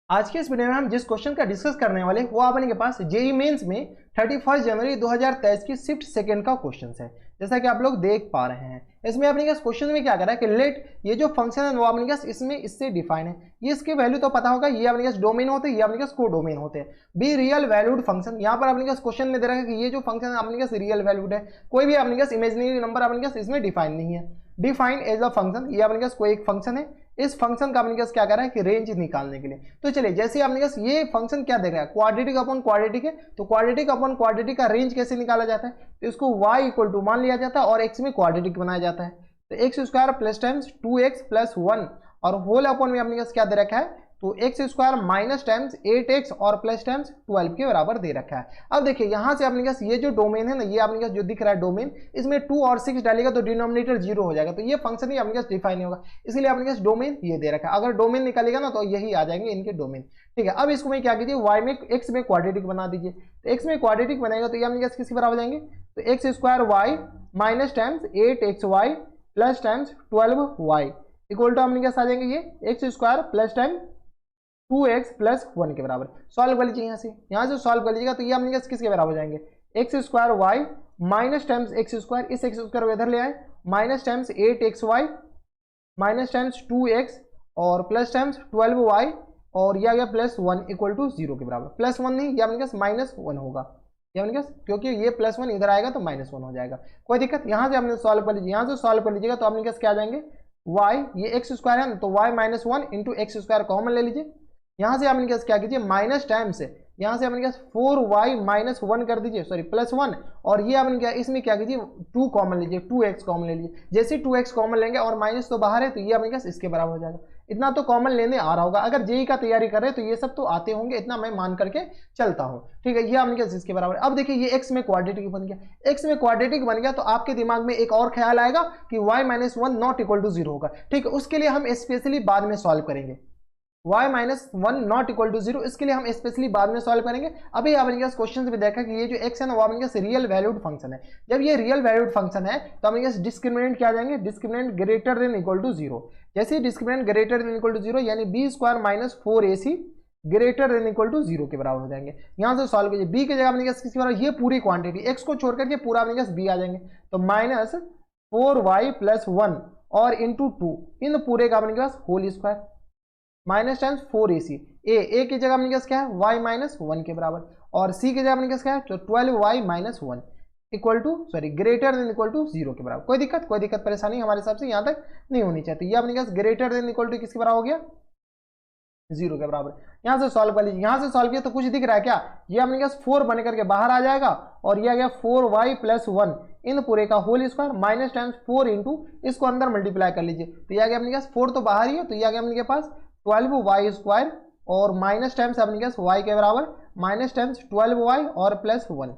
आज के इस वीडियो में हम जिस क्वेश्चन का डिस्कस करने वाले वो अपने के पास जेईई मेंस में 31 जनवरी 2023 की शिफ्ट सेकंड का क्वेश्चन है। जैसा कि आप लोग देख पा रहे हैं, इसमें अपने पास क्वेश्चन में क्या कर रहा है कि लेट ये जो फंक्शन है वो अपने पास इसमें इससे डिफाइन है। ये इसके वैल्यू तो पता होगा, ये अपने पास डोमेन होते हैं, ये अपने पास को डोमेन होते हैं। बी रियल वैल्यूड फंक्शन, यहाँ पर अपने पास क्वेश्चन में दे रहा है कि ये जो फंक्शन है अपने पास रियल वैल्यूड है, कोई भी अपने पास इमेजिनरी नंबर अपने पास इसमें डिफाइन नहीं है। डिफाइन एज अ फंक्शन, ये अपने पास कोई एक फंक्शन है, इस फंक्शन का अपने पास क्या कर रहा है कि रेंज निकालने के लिए। तो चलिए, जैसे अपने पास ये फंक्शन क्या देख रहा है, क्वाड्रेटिक अपॉन क्वाड्रेटिक है, तो क्वाड्रेटिक अपॉन क्वाड्रेटिक का रेंज कैसे निकाला जाता है, तो इसको y इक्वल टू मान लिया जाता है और x में क्वाड्रेटिक बनाया जाता है। तो x square plus times 2x plus 1 और होल अपॉन में अपने पास क्या दे रखा है, तो x square minus times 8x और प्लस टाइम्स 12 के बराबर दे रखा है। अब देखिए यहाँ से अपने पास ये जो डोमेन है ना, ये अपने पास जो दिख रहा है डोमेन, इसमें 2 और 6 डालेगा तो डिनोमिनेटर 0 हो जाएगा, तो ये फंक्शन ही अपने पास डिफाइन होगा, इसलिए अपने पास डोमेन ये दे रखा है। अगर डोमेन निकालेगा ना तो यही आ जाएंगे इनके डोमेन। ठीक है, अब इसको मैं क्या कीजिए, y में x में क्वाड्रेटिक बना दीजिए। तो x में क्वाड्रेटिक बनाएगा तो ये अपने पास किसके बराबर हो जाएंगे, तो x square y minus times 8xy plus times 12y equal to अपने पास आ जाएंगे ये x square plus time 2x plus 1 के बराबर। सॉल्व कर लीजिए, यहाँ से सॉल्व कर लीजिएगा तो ये अपने पास किसके बराबर हो जाएंगे, x square y minus times x square, इस एक्स स्क्वायर इधर ले आए, minus times 8xy minus times 2x और प्लस टाइम्स 12y और यह आ गया प्लस 1 इक्वल टू 0 के बराबर। प्लस 1 नहीं, ये अपने पास माइनस 1 होगा, ये अपने पास, क्योंकि ये प्लस 1 इधर आएगा तो माइनस 1 हो जाएगा। कोई दिक्कत, यहाँ से हमने सॉल्व कर लीजिए, यहाँ से सॉल्व कर लीजिएगा तो अपने पास क्या आ जाएंगे, y ये एक्स स्क्वायर है ना, तो y minus 1 into x square common ले लीजिए। यहाँ से अपने पास क्या कीजिए, माइनस टाइम से यहाँ से अपने पास 4y माइनस 1 कर दीजिए, सॉरी प्लस 1, और ये अपने क्या इसमें क्या कीजिए 2 कॉमन लीजिए, 2x कॉमन ले लीजिए। जैसे 2x कॉमन लेंगे और माइनस तो बाहर है तो ये अपने पास इसके बराबर हो जाएगा। इतना तो कॉमन लेने आ रहा होगा, अगर जेई का तैयारी कर रहे हैं तो ये सब तो आते होंगे, इतना मैं मान करके चलता हूँ। ठीक है, ये अपने पास इसके बराबर। अब देखिए ये x में क्वाड्रेटिक बन गया, x में क्वाड्रेटिक बन गया तो आपके दिमाग में एक और ख्याल आएगा कि y minus 1 not equal to 0 होगा। ठीक है, उसके लिए हम स्पेशली बाद में सॉल्व करेंगे, y minus 1 not equal to 0, इसके लिए हम स्पेशली बाद में सॉल्व करेंगे। अभी आपने पास क्वेश्चन में देखा कि ये जो x है ना वो अपने पास रियल वैल्यूड फंक्शन है। जब ये रियल वैल्यूड फंक्शन है तो अपने पास डिस्क्रिमिनेंट क्या आ जाएंगे, discriminant greater than equal to 0। जैसे discriminant greater than equal to 0 यानी b square minus 4ac greater than equal to 0 के बराबर हो जाएंगे। यहाँ से सॉल्व कीजिए, b की जगह अपने पास किसके बराबर, ये पूरी क्वांटिटी x को छोड़ करके पूरा अपने पास b आ जाएंगे, तो माइनस 4y प्लस 1 और इंटू 2, इन पूरे का अपने पास whole square minus times 4ac। A की जगह अपने पास क्या है, y माइनस 1 के बराबर, और c की जगह अपने पास क्या है, तो 12y minus 1 equal to sorry greater than equal to 0 के बराबर। कोई दिक्कत परेशानी हमारे हिसाब से यहाँ तक नहीं होनी चाहिए। ये अपने पास ग्रेटर देन इक्वल टू किसके बराबर हो गया, 0 के बराबर। यहाँ से सॉल्व कर लीजिए, यहाँ से सॉल्व किया तो कुछ दिख रहा है क्या, ये अपने पास 4 बन करके बाहर आ जाएगा और ये आ गया 4y प्लस 1 इन पूरे का whole square minus times 4 into इसको अंदर मल्टीप्लाई कर लीजिए, तो ये आ गया अपने पास 4 तो बाहर ही है, तो ये आ गया अपने पास 12y स्क्वायर और माइनस टाइम्स अपने पास y के बराबर माइनस टाइम्स 12y और plus 1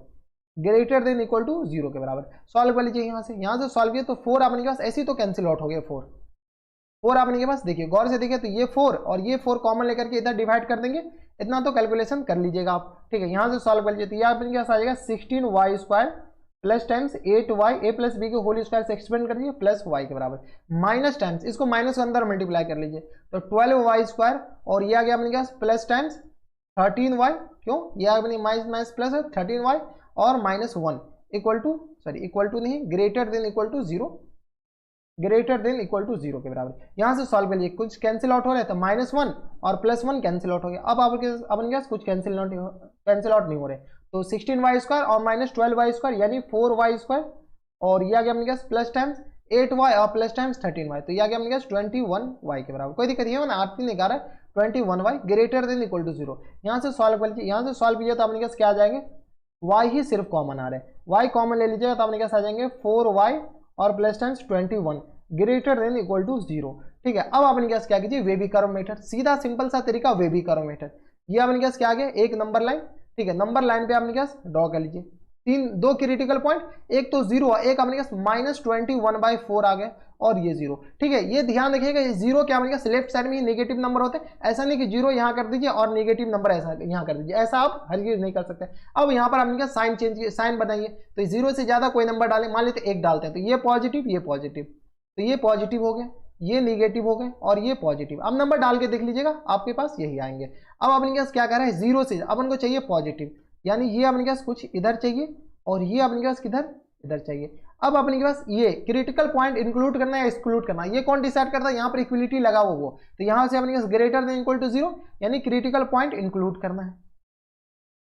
greater than equal to 0 के बराबर। सॉल्व कर लीजिए, यहाँ से सॉल्व किया तो 4 अपने पास ऐसे ही तो कैंसिल आउट हो गया, 4 अपने के पास देखिए गौर से देखिए, तो ये 4 और ये 4 कॉमन लेकर के इधर डिवाइड कर देंगे, इतना तो कैलकुलेशन कर लीजिएगा आप। ठीक है, यहाँ से सॉल्व कर लीजिए तो यह अपने पास आ जाएगा 16y square plus times 8y ए प्लस बी के होल स्क्वायर से एक्सपेंड कर दीजिए प्लस y के बराबर माइनस टाइम्स इसको माइनस के अंदर मल्टीप्लाई कर लीजिए, तो 12y स्क्वायर और ये आ गया अपने पास प्लस टाइम्स 13y, क्यों ये अपने माइनस प्लस है 13y और माइनस 1 इक्वल टू नहीं greater than equal to 0, greater than equal to 0 के बराबर। यहाँ से सॉल्व कर लीजिए, कुछ कैंसिल आउट हो रहा है तो माइनस 1 और प्लस 1 कैंसिल आउट हो गया। अब आपके पास कुछ कैंसिल आउट नहीं हो रहे, तो 16y स्क्वायर और माइनस 12y स्क्वायर यानी 4y स्क्वायर और ये आ गया अपने पास प्लस टाइम्स 8y और प्लस टाइम्स 13y, तो ये आ गया अपने पास 21y के बराबर। कोई दिक्कत नहीं है ना, 8 नहीं रहा है, 21y greater than equal to 0। यहाँ से सॉल्व कर लीजिए, यहाँ से सॉल्व कीजिए तो अपने पास क्या आ जाएंगे, y ही सिर्फ कॉमन आ रहे हैं, y कॉमन ले लीजिएगा तो अपने पास आ जाएंगे 4y और plus times 21 greater than equal to 0। ठीक है, अब अपने पास क्या कीजिए, वेबी कर्व मेथड, सीधा सिंपल सा तरीका वेबी कर्व मेथड। ये अपने पास क्या आ गया, एक नंबर लाइन, ठीक है, नंबर लाइन पे अपने पास ड्रॉ कर लीजिए, दो क्रिटिकल पॉइंट, एक तो 0 एक अपने पास माइनस 21/4 आ गए और ये 0। ठीक है, ये ध्यान रखिएगा, ये 0 क्या अपने पास लेफ्ट साइड में ही नेगेटिव नंबर होते हैं, ऐसा नहीं कि 0 यहाँ कर दीजिए और नेगेटिव नंबर ऐसा यहाँ कर दीजिए, ऐसा आप हर चीज नहीं कर सकते। अब यहाँ पर अपने पास साइन चेंज साइन बनाइए, तो 0 से ज्यादा कोई नंबर डालें, मान लेते 1 डालते हैं तो ये पॉजिटिव तो ये पॉजिटिव हो गया, ये नेगेटिव हो गए और ये पॉजिटिव। अब नंबर डाल के देख लीजिएगा आपके पास यही आएंगे। अब अपने पास क्या कर रहा है, 0 से अपन को चाहिए पॉजिटिव, यानी ये अपने पास कुछ इधर चाहिए और ये अपने पास किधर, इधर चाहिए। अब अपने के पास ये क्रिटिकल पॉइंट इंक्लूड करना है या एक्सक्लूड करना है, ये कौन डिसाइड करता है, यहाँ पर इक्वलिटी लगा हुआ वो, तो यहाँ से अपने पास ग्रेटर देन इक्वल टू 0 यानी क्रिटिकल पॉइंट इंक्लूड करना है,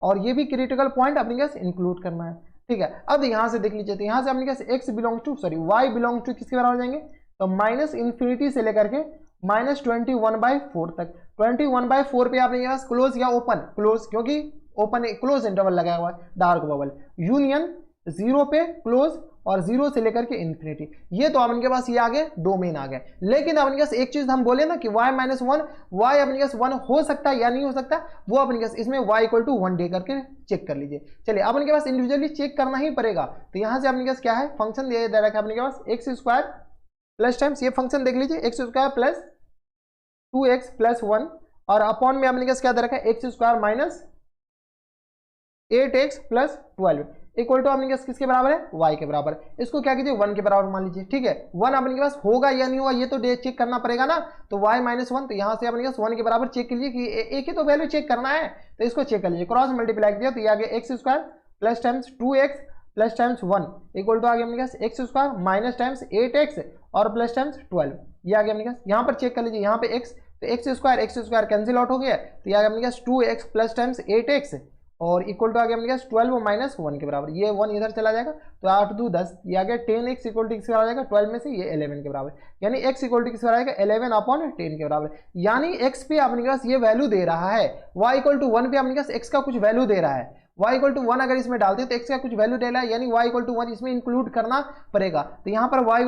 और ये भी क्रिटिकल पॉइंट अपने पास इंक्लूड करना है, ठीक है। अब यहाँ से देख लीजिए, तो यहाँ से अपने पास x belongs to sorry y belongs to किसके बराबर हो जाएंगे, तो माइनस इन्फिनिटी से लेकर के माइनस 21/4 तक। 21/4 पे आपने पास क्लोज या ओपन, क्लोज क्योंकि ओपन क्लोज इंटरवल लगाया हुआ है, डार्क बबल यूनियन 0 पे क्लोज और 0 से लेकर के इन्फिनिटी, ये तो अपन के पास ये आ गए डोमेन आ गए। लेकिन अपन के पास एक चीज हम बोले ना कि y माइनस 1, y अपन के पास 1 हो सकता है या नहीं हो सकता, वो अपन के पास इसमें y इक्वल टू 1 दे करके चेक कर लीजिए। चलिए अपन के पास इंडिविजुअली चेक करना ही पड़ेगा, तो यहाँ से अपने पास क्या है, फंक्शन दे रखा है अपने के पास एक्स स्क्वायर प्लस टाइम्स, ये फंक्शन देख लीजिए x square plus 2x plus 1 और अपॉन में अपने के पास क्या दे रखा है, x square minus 8x plus 12 equal to अपने किसके बराबर है, y के बराबर। इसको क्या कीजिए 1 के बराबर मान लीजिए, ठीक है। 1 अपने के पास होगा या नहीं होगा ये तो चेक करना पड़ेगा ना, तो y माइनस 1, तो यहाँ से अपने पास 1 के बराबर चेक कीजिए कि एक ही तो वैल्यू चेक करना है, तो इसको चेक कर लीजिए, क्रॉस मल्टीप्लाई किया तो ये आ गया x square plus times 2x plus times 1 equal to आ गया अपने पास x square minus times 8x और प्लस टाइम्स 12, ये आ गया अपने पास। यहाँ पर चेक कर लीजिए, यहाँ पे x, तो एक्स स्क्वायर कैंसिल आउट हो गया, तो ये आ गया अपने पास 2x प्लस टाइम्स 8x और इक्वल टू आ गया अपने पास 12 माइनस 1 के बराबर, ये 1 इधर चला जाएगा तो 8 2 10, ये आ गया 10x इक्वल टू किसके बराबर आ जाएगा, 12 में से ये 11 के बराबर, यानी x इक्वल टू किसके बराबर आएगा 11 अपॉन 10 के बराबर, यानी x पे अपने पास ये वैल्यू दे रहा है, y इक्वल टू 1 पे अपने पास x का कुछ वैल्यू दे रहा है, y इक्वल टू 1 अगर इसमें डालते हैं तो x का कुछ वैल्यू दे रहा है, यानी y इक्वल टू 1 इसमें इंक्लूड करना पड़ेगा। तो यहाँ पर y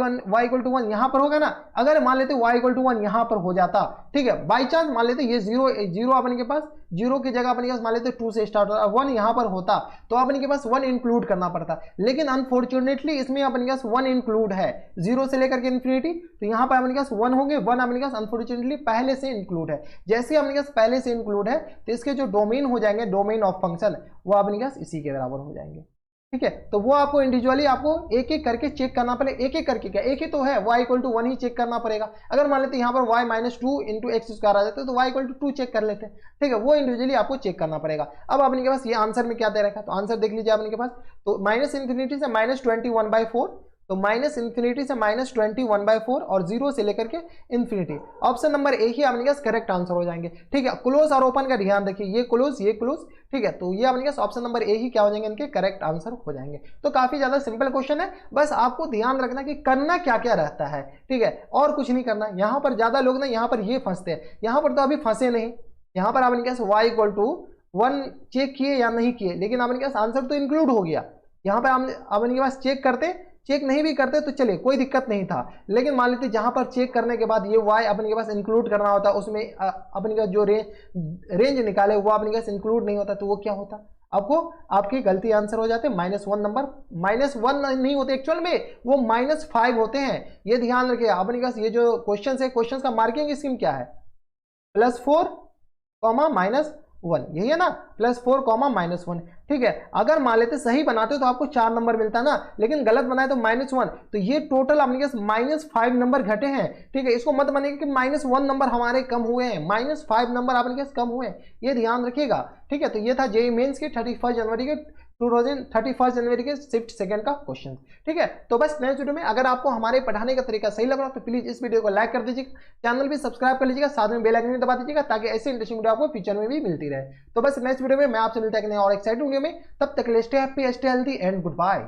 इक्वल टू 1 यहाँ पर होगा ना, अगर मान लेते y इक्वल टू 1 यहाँ पर हो जाता, ठीक है, बाई चांस मान लेते ये 0 अपने के पास, 0 की जगह अपने के पास मान लेते 2 से स्टार्ट होता, 1 यहाँ पर होता तो अपने के पास 1 इंक्लूड करना पड़ता, लेकिन अनफॉर्चुनेटली इसमें अपने के पास 1 इंक्लूड है 0 से लेकर के इन्फिनिटी, तो यहाँ पर अपने के पास 1 होंगे, 1 अपने के पास अनफॉर्चुनेटली पहले से इंक्लूड है। जैसे अपने के पास पहले से इंक्लूड है तो इसके जो डोमेन हो जाएंगे, डोमेन ऑफ फंक्शन, वो अपने के पास इसी के बराबर हो जाएंगे, ठीक है। तो वो आपको इंडिविजुअली आपको एक एक करके चेक करना पड़ेगा, एक एक करके क्या, एक ही तो है, y इक्वल टू 1 ही चेक करना पड़ेगा। अगर मान लेते यहाँ पर y minus 2 into x square आ जाता है तो y इक्वल टू 2 चेक कर लेते हैं, ठीक है, वो इंडिविजुअली आपको चेक करना पड़ेगा। अब अपने के पास ये आंसर में क्या दे रखा है, तो आंसर देख लीजिए अपने के पास, तो माइनस इन्फिनिटी से माइनस 21/4, तो माइनस इन्फिनिटी से माइनस 21/4 और 0 से लेकर के इन्फिनिटी, ऑप्शन नंबर ए ही अपने पास करेक्ट आंसर हो जाएंगे, ठीक है। क्लोज और ओपन का ध्यान रखिए, ये क्लोज ये क्लोज, ठीक है, तो ये अपने पास ऑप्शन नंबर ए ही क्या हो जाएंगे, इनके करेक्ट आंसर हो जाएंगे। तो काफी ज्यादा सिंपल क्वेश्चन है, बस आपको ध्यान रखना कि करना क्या क्या रहता है, ठीक है, और कुछ नहीं करना। यहाँ पर ज्यादा लोग ना यहाँ पर ये फंसते हैं, यहाँ पर तो अभी फंसे नहीं, यहाँ पर अपने पास y इक्वल टू 1 चेक किए या नहीं किए, लेकिन अपने पास आंसर तो इंक्लूड हो गया, यहाँ पर हम अपने पास चेक करते, चेक नहीं भी करते तो चलिए कोई दिक्कत नहीं था, लेकिन मान लेते जहां पर चेक करने के बाद ये y अपने के पास इंक्लूड करना होता, उसमें अपने का जो रेंज निकाले वो अपने के पास इंक्लूड नहीं होता, तो वो क्या होता, आपको आपकी गलती आंसर हो जाते -1 नंबर, -1 नहीं होते एक्चुअल में, वो -5 होते हैं, ये ध्यान रखिए। अपने पास ये जो क्वेश्चन है, क्वेश्चन का मार्किंग स्कीम क्या है, +4, -1, यही है ना, +4, -1, ठीक है। अगर मान लेते सही बनाते तो आपको 4 नंबर मिलता ना, लेकिन गलत बनाए तो -1, तो ये टोटल अपने पास -5 नंबर घटे हैं, ठीक है। इसको मत मानिए कि -1 नंबर हमारे कम हुए हैं, -5 नंबर अपने पास कम हुए हैं, ये ध्यान रखिएगा, ठीक है। तो ये था जेईई मेंस के 31 जनवरी के शिफ्ट सेकंड का क्वेश्चन, ठीक है। तो बस नेक्स्ट वीडियो में अगर आपको हमारे पढ़ाने का तरीका सही लग रहा तो प्लीज इस वीडियो को लाइक कर दीजिएगा, चैनल भी सब्सक्राइब कर लीजिएगा, साथ में बेल आइकन भी दबा दीजिएगा ताकि ऐसे इंटरेस्टिंग वीडियो आपको फ्यूचर में भी मिलती रहे। तो बस नेक्स्ट वीडियो में मैं आपसे मिलता है और एक्साइटिंग वीडियो में, तब तक stay happy, stay healthy and good bye.